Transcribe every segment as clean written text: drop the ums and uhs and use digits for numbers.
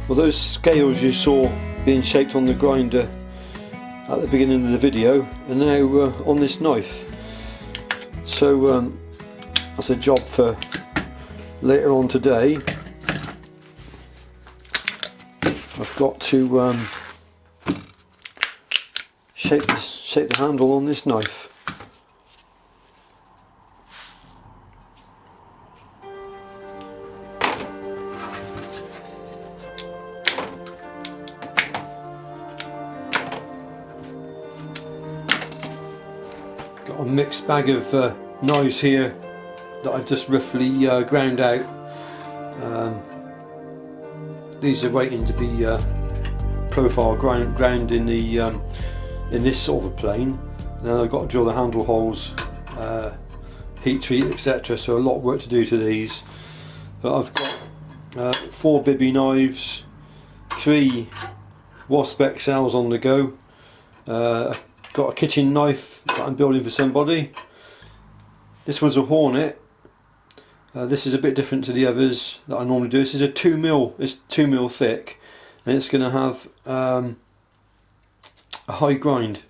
Well, those scales you saw being shaped on the grinder at the beginning of the video are now on this knife. So that's a job for later on today. I've got to shape the handle on this knife. Got a mixed bag of knives here that I've just roughly ground out. These are waiting to be profile ground in the in this sort of a plane. And then I've got to drill the handle holes, heat treat, etc. So a lot of work to do to these. But I've got 4 Bibby knives, 3 wasp XLs on the go. Got a kitchen knife that I'm building for somebody. This one's a Hornet. This is a bit different to the others that I normally do. This is a 2mm. It's 2mm thick, and it's going to have a high grind.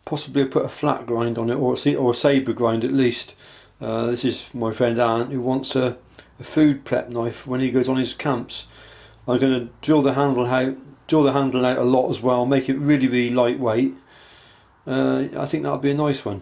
Possibly put a flat grind on it, or a sabre grind at least. This is my friend Ant, who wants a food prep knife when he goes on his camps. I'm going to drill the handle out a lot as well, make it really lightweight. I think that'll be a nice one.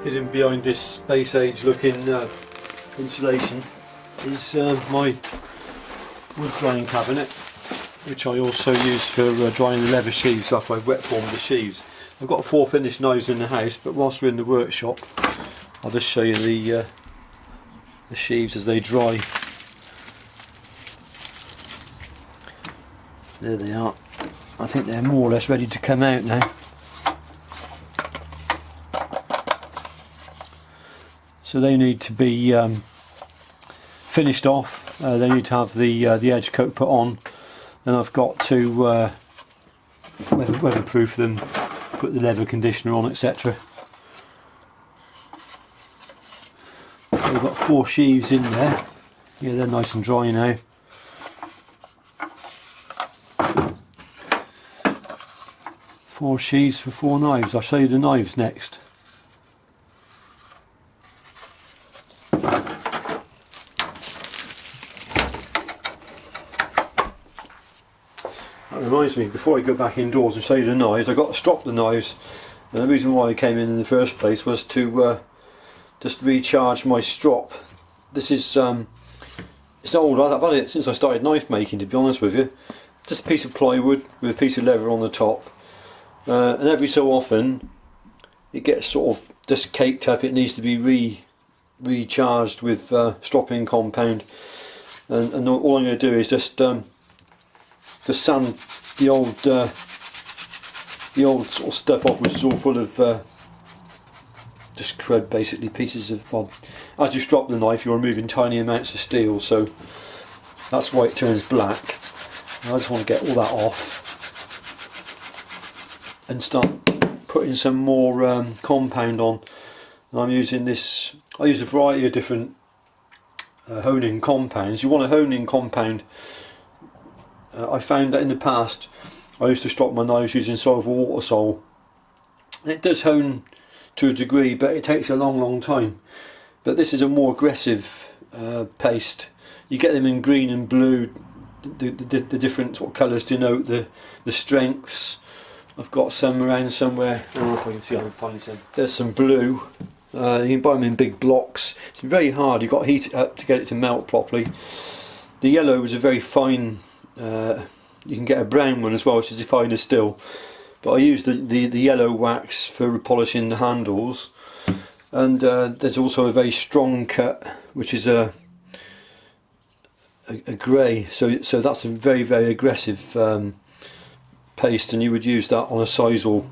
Hidden behind this space age looking insulation is my wood drying cabinet, which I also use for drying the leather sheaves after I've wet formed the sheaves. I've got 4 finished knives in the house, but whilst we're in the workshop I'll just show you the sheaves as they dry. There they are. I think they're more or less ready to come out now. So they need to be finished off. They need to have the edge coat put on. Then I've got to weatherproof them, put the leather conditioner on, etc. So we've got 4 sheaves in there. Yeah, they're nice and dry now. Four sheaves for 4 knives. I'll show you the knives next. That reminds me, before I go back indoors and show you the knives, I've got to strop the knives. And the reason why I came in the first place was to just recharge my strop. This is it's not old. I've had it since I started knife making, to be honest with you. Just a piece of plywood with a piece of leather on the top, and every so often it gets sort of just caked up. It needs to be recharged with stropping compound, and all I'm going to do is just sand the old sort of stuff off, which is all full of just crud, basically pieces of, well, as you strop the knife you're removing tiny amounts of steel, so that's why it turns black. And I just want to get all that off and start putting some more compound on. And I'm using this, I use a variety of different hone-in compounds. You want a hone-in compound. I found that in the past I used to strop my knives using soluble water sol. It does hone to a degree, but it takes a long time. But this is a more aggressive paste. You get them in green and blue. The different sort of colours denote the strengths. I've got some around somewhere. I don't know if I can see. I can find some. There's some blue. You can buy them in big blocks. It's very hard. You've got to heat it up to get it to melt properly. The yellow is a very fine. You can get a brown one as well, which is finer still. But I use the yellow wax for polishing the handles. And there's also a very strong cut, which is a a grey, so that's a very, very aggressive paste, and you would use that on a sisal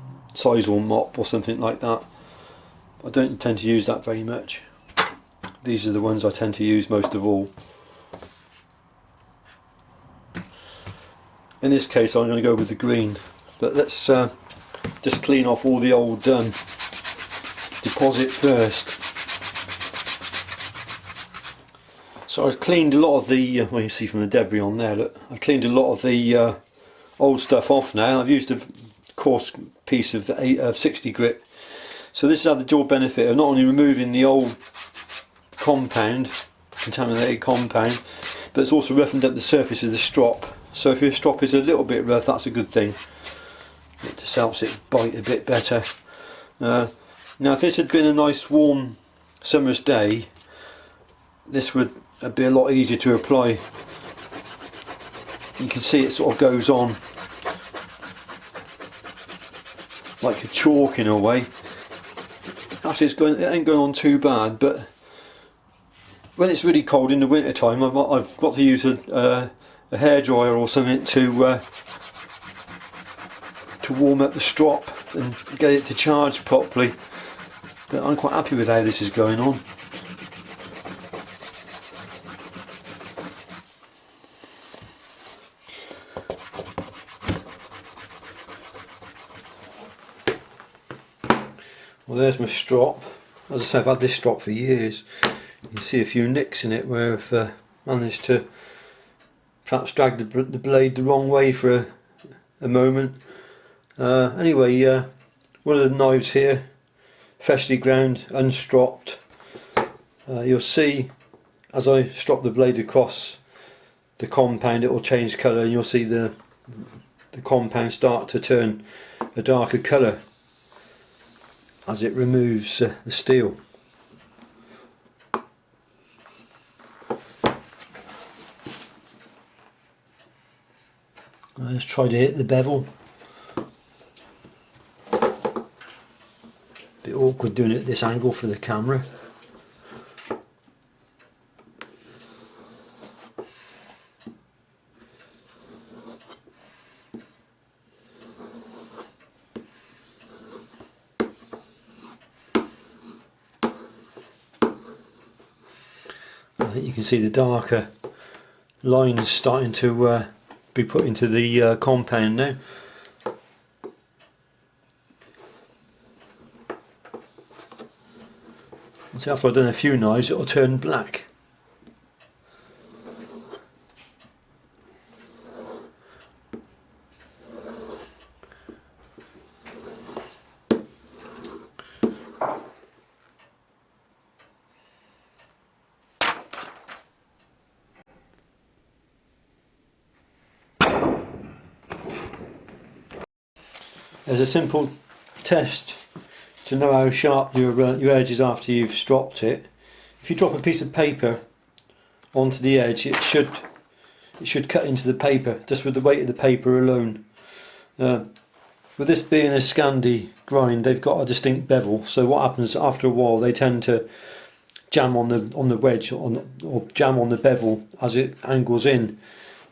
mop or something like that. I don't tend to use that very much. These are the ones I tend to use most of all. In this case I'm going to go with the green, but let's just clean off all the old deposit first. So I've cleaned a lot of the, well, you see from the debris on there, look, I cleaned a lot of the old stuff off now. I've used a coarse piece of 60 grit. So this has had the dual benefit of not only removing the old compound, contaminated compound, but it's also roughened up the surface of the strop. So if your strop is a little bit rough, that's a good thing. It just helps it bite a bit better. Now if this had been a nice warm summer's day, this would be a lot easier to apply. You can see it sort of goes on like a chalk in a way. Actually it ain't going on too bad, but when it's really cold in the winter time, I've got to use a hairdryer or something to warm up the strop and get it to charge properly. But I'm quite happy with how this is going on. Well, there's my strop. As I say, I've had this strop for years. You can see a few nicks in it where I've managed to perhaps drag the blade the wrong way for a moment. Anyway, one of the knives here, freshly ground, unstropped. You'll see as I strop the blade across the compound, it will change colour, and you'll see the compound start to turn a darker colour as it removes the steel. I just try to hit the bevel. Bit awkward doing it at this angle for the camera. I think you can see the darker lines starting to be put into the compound now. And so after I've done a few knives, it'll turn black. There's a simple test to know how sharp your edge is after you've stropped it. If you drop a piece of paper onto the edge, it should cut into the paper just with the weight of the paper alone. With this being a Scandi grind, they've got a distinct bevel, so what happens after a while, they tend to jam on the wedge or jam on the bevel as it angles in.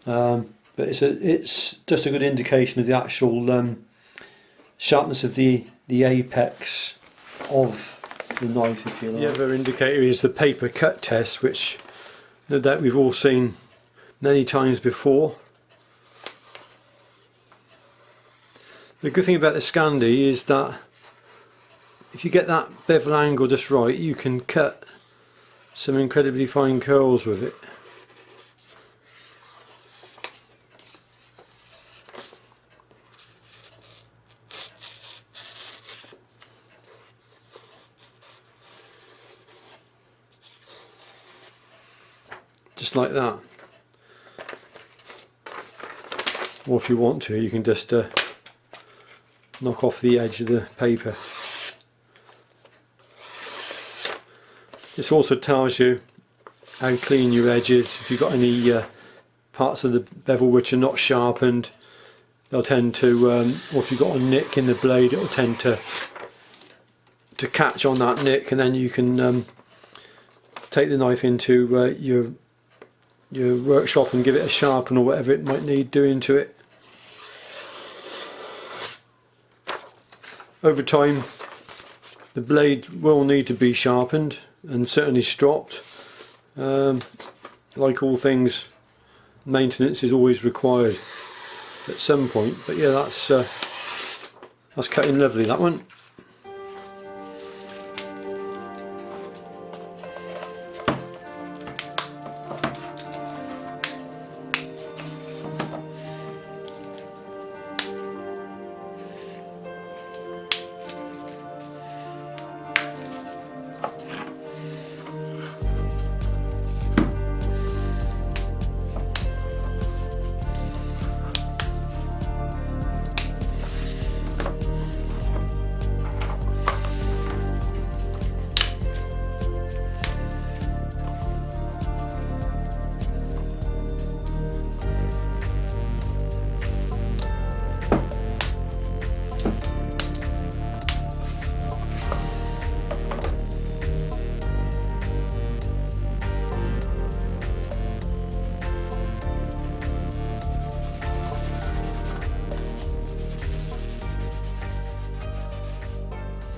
But it's just a good indication of the actual sharpness of the apex of the knife, if you like. The other indicator is the paper cut test, which no doubt we've all seen many times before. The good thing about the Scandi is that if you get that bevel angle just right, you can cut some incredibly fine curls with it. Just like that. Or if you want to, you can just knock off the edge of the paper. This also tells you how clean your edge is. If you've got any parts of the bevel which are not sharpened, they'll tend to, or if you've got a nick in the blade, it'll tend to catch on that nick, and then you can take the knife into your your workshop and give it a sharpen or whatever it might need doing to it. Over time the blade will need to be sharpened and certainly stropped. Like all things, maintenance is always required at some point, but yeah, that's cutting lovely, that one.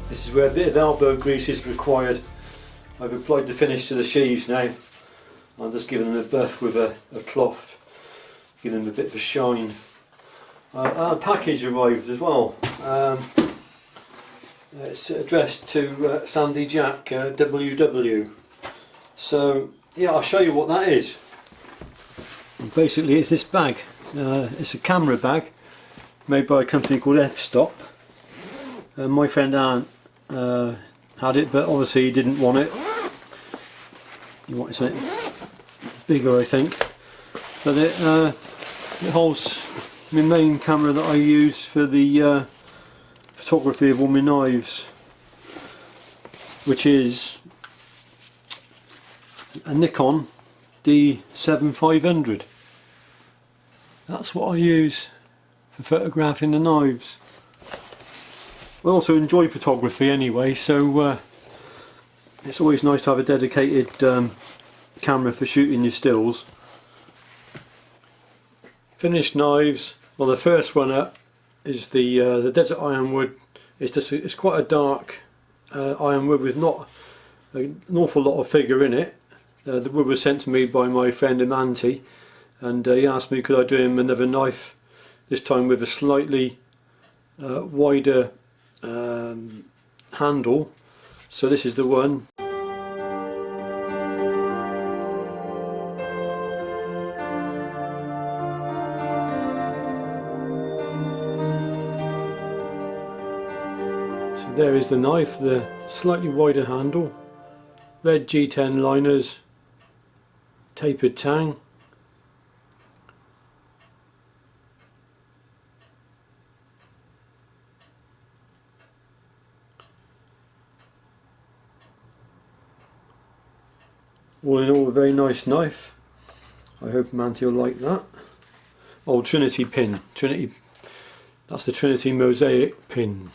This is where a bit of elbow grease is required. I've applied the finish to the sheaves now. I'm just giving them a buff with a cloth, giving them a bit of a shine. Our package arrived as well. It's addressed to Sandy Jack WW. So yeah, I'll show you what that is. Basically it's this bag. It's a camera bag made by a company called F-Stop. My friend Ant had it, but obviously he didn't want it. He wanted something bigger, I think. But it holds my main camera that I use for the photography of all my knives, which is a Nikon D7500. That's what I use for photographing the knives. I also enjoy photography anyway, so it's always nice to have a dedicated camera for shooting your stills. Finished knives. Well, the first one up is the desert ironwood. It's quite a dark ironwood with not an awful lot of figure in it. The wood was sent to me by my friend Amanti, and he asked me could I do him another knife, this time with a slightly wider handle. So this is the one. So there is the knife, the slightly wider handle, red G10 liners, tapered tang. All in all, a very nice knife. I hope Manti will like that. Oh, Trinity pin. That's the Trinity mosaic pin.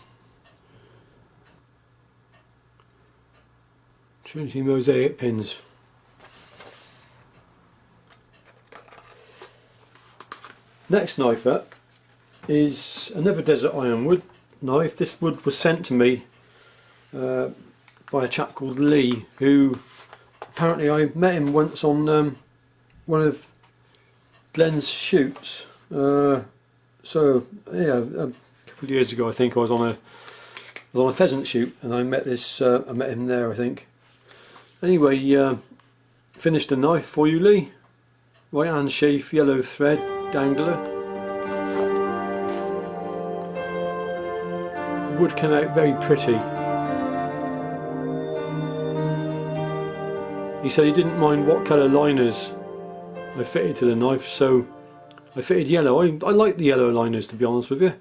Trinity mosaic pins. Next knife up is another desert ironwood knife. This wood was sent to me by a chap called Lee, who apparently I met him once on one of Glenn's shoots. So yeah, a couple of years ago I think I was on a pheasant shoot, and I met him there, I think. Anyway, finished the knife for you, Lee. Right hand sheath, yellow thread, dangler. The wood came out very pretty. He said he didn't mind what colour liners I fitted to the knife, so I fitted yellow. I like the yellow liners, to be honest with you.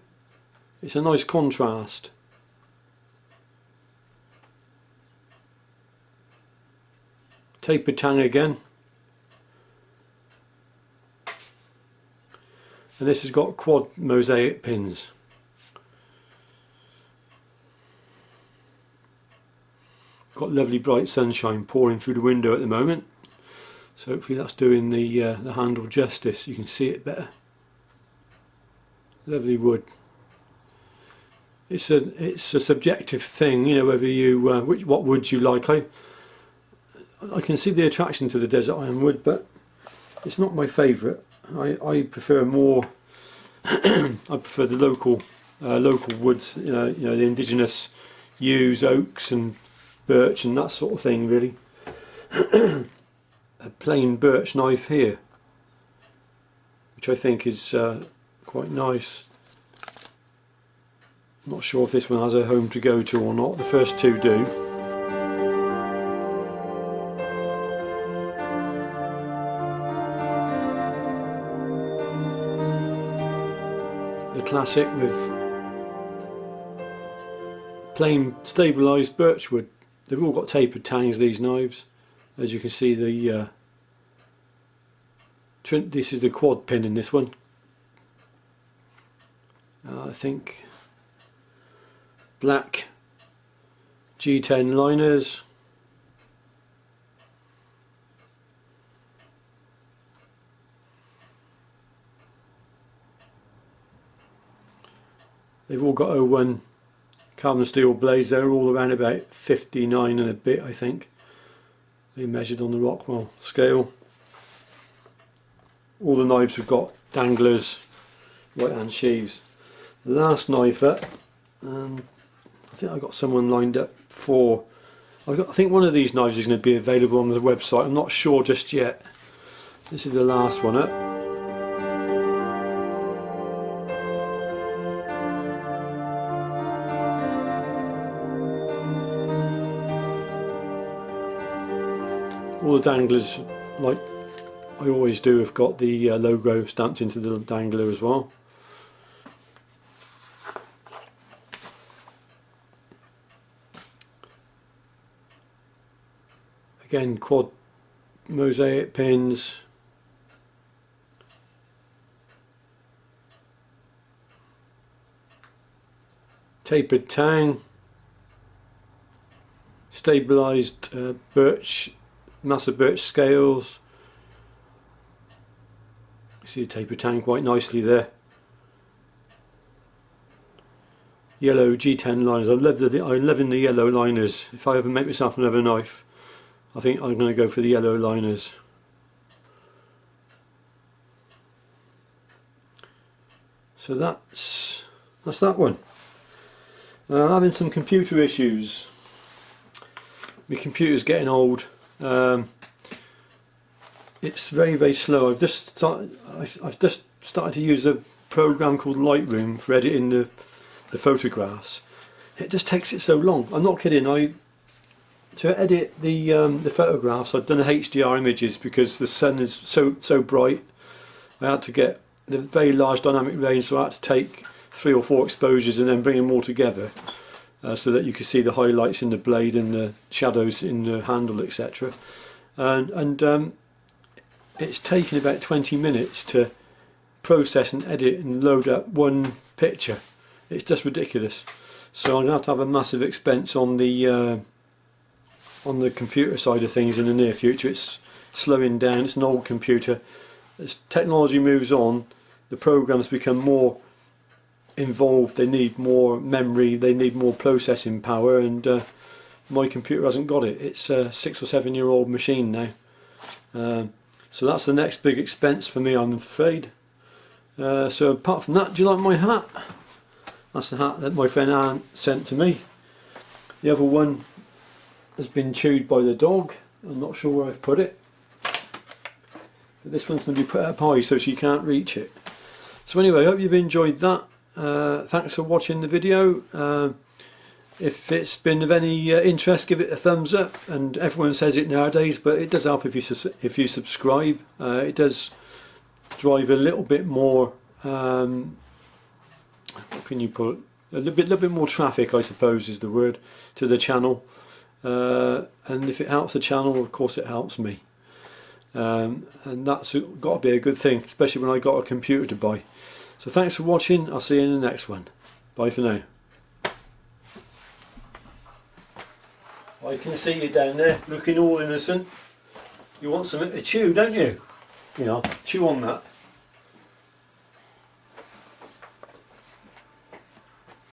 It's a nice contrast. Tapered tang again. And this has got quad mosaic pins. Got lovely bright sunshine pouring through the window at the moment, So hopefully that's doing the handle justice. You can see it better. Lovely wood. It's a subjective thing, you know, whether you what wood you like. I can see the attraction to the desert ironwood, but it's not my favourite. I prefer more. I prefer the local woods, you know, the indigenous yews, oaks, and birch, and that sort of thing. Really, a plain birch knife here, which I think is quite nice. Not sure if this one has a home to go to or not. The first two do. The classic with plain stabilised birchwood. They've all got tapered tangs, these knives. As you can see, this is the quad pin in this one. I think black G10 liners. They've all got 01 carbon steel blades. They're all around about 59 and a bit, I think. They measured on the Rockwell scale. All the knives have got danglers, right hand sheaths. The last knife up, and I think I've got someone lined up for. I think one of these knives is going to be available on the website. I'm not sure just yet. This is the last one up. All the danglers, like I always do, have got the logo stamped into the dangler as well. Again, quad mosaic pins. Tapered tang. Stabilised birch, massive birch scales. You see the tapered tang quite nicely there. Yellow G10 liners. I'm loving the yellow liners. If I ever make myself another knife, I think I'm going to go for the yellow liners. So that's that one. I'm having some computer issues. My computer's getting old. It's very slow. I've just started to use a program called Lightroom for editing the photographs. It just takes it so long. I'm not kidding. To edit the photographs, I've done HDR images because the sun is so bright. I had to get the very large dynamic range, so I had to take 3 or 4 exposures and then bring them all together so that you could see the highlights in the blade and the shadows in the handle, etc. And it's taken about 20 minutes to process and edit and load up one picture. It's just ridiculous. So I'm going to have a massive expense on the computer side of things in the near future. It's slowing down. It's an old computer. As technology moves on, the programs become more involved. They need more memory. They need more processing power, and my computer hasn't got it. It's a 6 or 7 year old machine now. So that's the next big expense for me, I'm afraid. So apart from that, do you like my hat? That's the hat that my friend Anne sent to me. The other one has been chewed by the dog. I'm not sure where I've put it. But this one's going to be put up high so she can't reach it. So anyway, I hope you've enjoyed that. Thanks for watching the video. If it's been of any interest, give it a thumbs up. And everyone says it nowadays, but it does help if you subscribe. It does drive a little bit more. What can you put? A little bit more traffic, I suppose, is the word, to the channel. And if it helps the channel, of course, it helps me. And that's got to be a good thing, especially when I got a computer to buy. So thanks for watching. I'll see you in the next one. Bye for now. I can see you down there looking all innocent. you want something to chew, don't you? You know, chew on that.